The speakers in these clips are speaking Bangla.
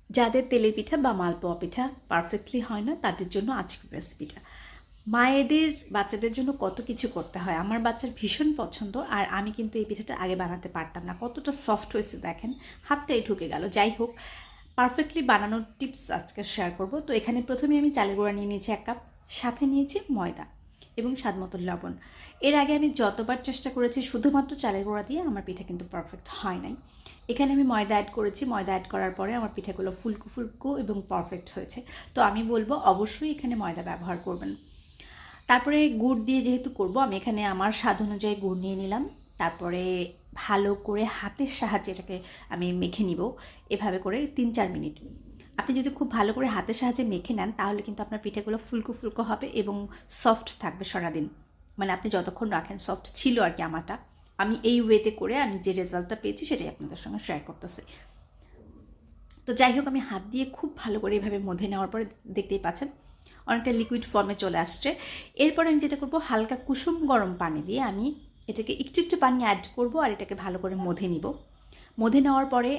যাদের তেলের পিঠা বা মালপোয়া পিঠা পারফেক্টলি হয় না তাদের জন্য আজকের রেসিপিটা। মায়েদের বাচ্চাদের জন্য কত কিছু করতে হয়। আমার বাচ্চার ভীষণ পছন্দ, আর আমি কিন্তু এই পিঠাটা আগে বানাতে পারতাম না। কতটা সফট হয়েছে দেখেন, হাতটাই ঢুকে গেল। যাই হোক, পারফেক্টলি বানানোর টিপস আজকে শেয়ার করব। তো এখানে প্রথমে আমি চালের গুঁড়া নিয়ে নিয়েছি 1 কাপ, সাথে নিয়েছি ময়দা এবং স্বাদ মতো লবণ। এর আগে আমি যতবার চেষ্টা করেছি শুধুমাত্র চালের গুঁড়া দিয়ে, আমার পিঠা কিন্তু পারফেক্ট হয় নাই। এখানে আমি ময়দা অ্যাড করেছি। ময়দা অ্যাড করার পরে আমার পিঠাগুলো ফুলকো ফুলকো এবং পারফেক্ট হয়েছে। তো আমি বলবো অবশ্যই এখানে ময়দা ব্যবহার করবেন। তারপরে গুড় দিয়ে যেহেতু করব, আমি এখানে আমার স্বাদ অনুযায়ী গুড় নিয়ে নিলাম। তারপরে ভালো করে হাতের সাহায্যে এটাকে আমি মেখে নিব, এভাবে করে 3-4 মিনিট। আপনি যদি খুব ভালো করে হাতের সাহায্যে মেখে নেন তাহলে কিন্তু আপনার পিঠাগুলো ফুলকো ফুলকো হবে এবং সফট থাকবে সারাদিন। মানে আপনি যতক্ষণ রাখেন, সফট ছিল আর কি আমারটা। আমি এই ওয়েতে করে আমি যে রেজাল্টটা পেয়েছি সেটাই আপনাদের সঙ্গে শেয়ার করতেছি। তো যাই হোক, আমি হাত দিয়ে খুব ভালো করে এভাবে মধ্যে নেওয়ার পরে দেখতেই পাচ্ছেন অনেকটা লিকুইড ফর্মে চলে আসছে। এরপর আমি যেটা করব, হালকা কুসুম গরম পানি দিয়ে আমি এটাকে একটু একটু পানি অ্যাড করব আর এটাকে ভালো করে মধে নিব। মধে নেওয়ার পরে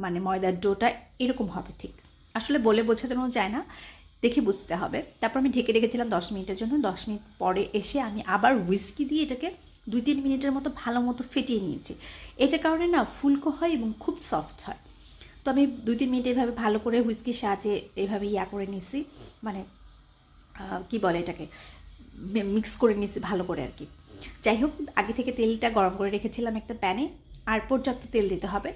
মানে ময়দার ডোটা এরকম হবে ঠিক। আসলে বলে বোঝানো যায় না, দেখে বুঝতে হবে। তারপর আমি ঢেকে রেখেছিলাম 10 মিনিটের জন্য। 10 মিনিট পরে এসে আমি আবার হুইস্কি দিয়ে এটাকে 2-3 মিনিটের মতো ভালো মতো ফেটিয়ে নিয়েছি। এটার কারণে না ফুলকো হয় এবং খুব সফট হয়। তো আমি 2-3 মিনিট এভাবে ভালো করে হুইস্কির সাহায্যে এভাবে করে নিছি, মানে কি বলে এটাকে, মিক্স করে নিছি ভালো করে আর কি। যাই হোক, আগে থেকে তেলটা গরম করে রেখেছিলাম একটা প্যানে, আর পর্যাপ্ত তেল দিতে হবে।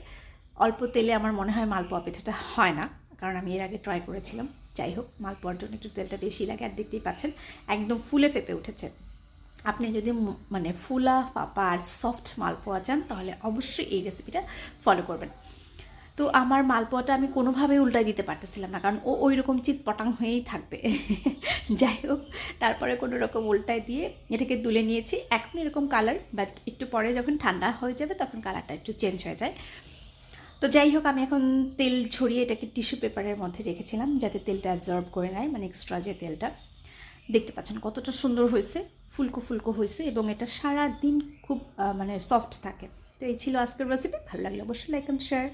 অল্প তেলে আমার মনে হয় মালপোয়া পিঠাটা হয় না, কারণ আমি এর আগে ট্রাই করেছিলাম। যাই হোক, মালপোয়ার জন্য একটু তেলটা বেশি লাগে। আর দেখতেই পাচ্ছেন একদম ফুলে ফেপে উঠেছে। আপনি যদি মানে ফুলা ফাপা আর সফট মালপোয়া চান তাহলে অবশ্যই এই রেসিপিটা ফলো করবেন। তো আমার মালপোয়াটা আমি কোনোভাবেই উল্টাই দিতে পারতেছিলাম না, কারণ ও ওই রকম চিৎপটাং হয়েই থাকবে। যাই হোক, তারপরে কোনো রকম উল্টাই দিয়ে এটাকে তুলে নিয়েছি। এখন এরকম কালার, বাট একটু পরে যখন ঠান্ডা হয়ে যাবে তখন কালারটা একটু চেঞ্জ হয়ে যায়। তো যাই হোক, আমি এখন তেল ছড়িয়ে এটাকে টিস্যু পেপারের মধ্যে রেখেছিলাম যাতে তেলটা অ্যাবজর্ব করে নেয়, মানে এক্সট্রা যে তেলটা। দেখতে পাচ্ছেন কতটা সুন্দর হয়েছে, ফুলকো ফুলকো হয়েছে এবং এটা সারা দিন খুব মানে সফট থাকে। তো এই ছিল আজকের রেসিপি। ভালো লাগলে অবশ্যই লাইক এন্ড শেয়ার।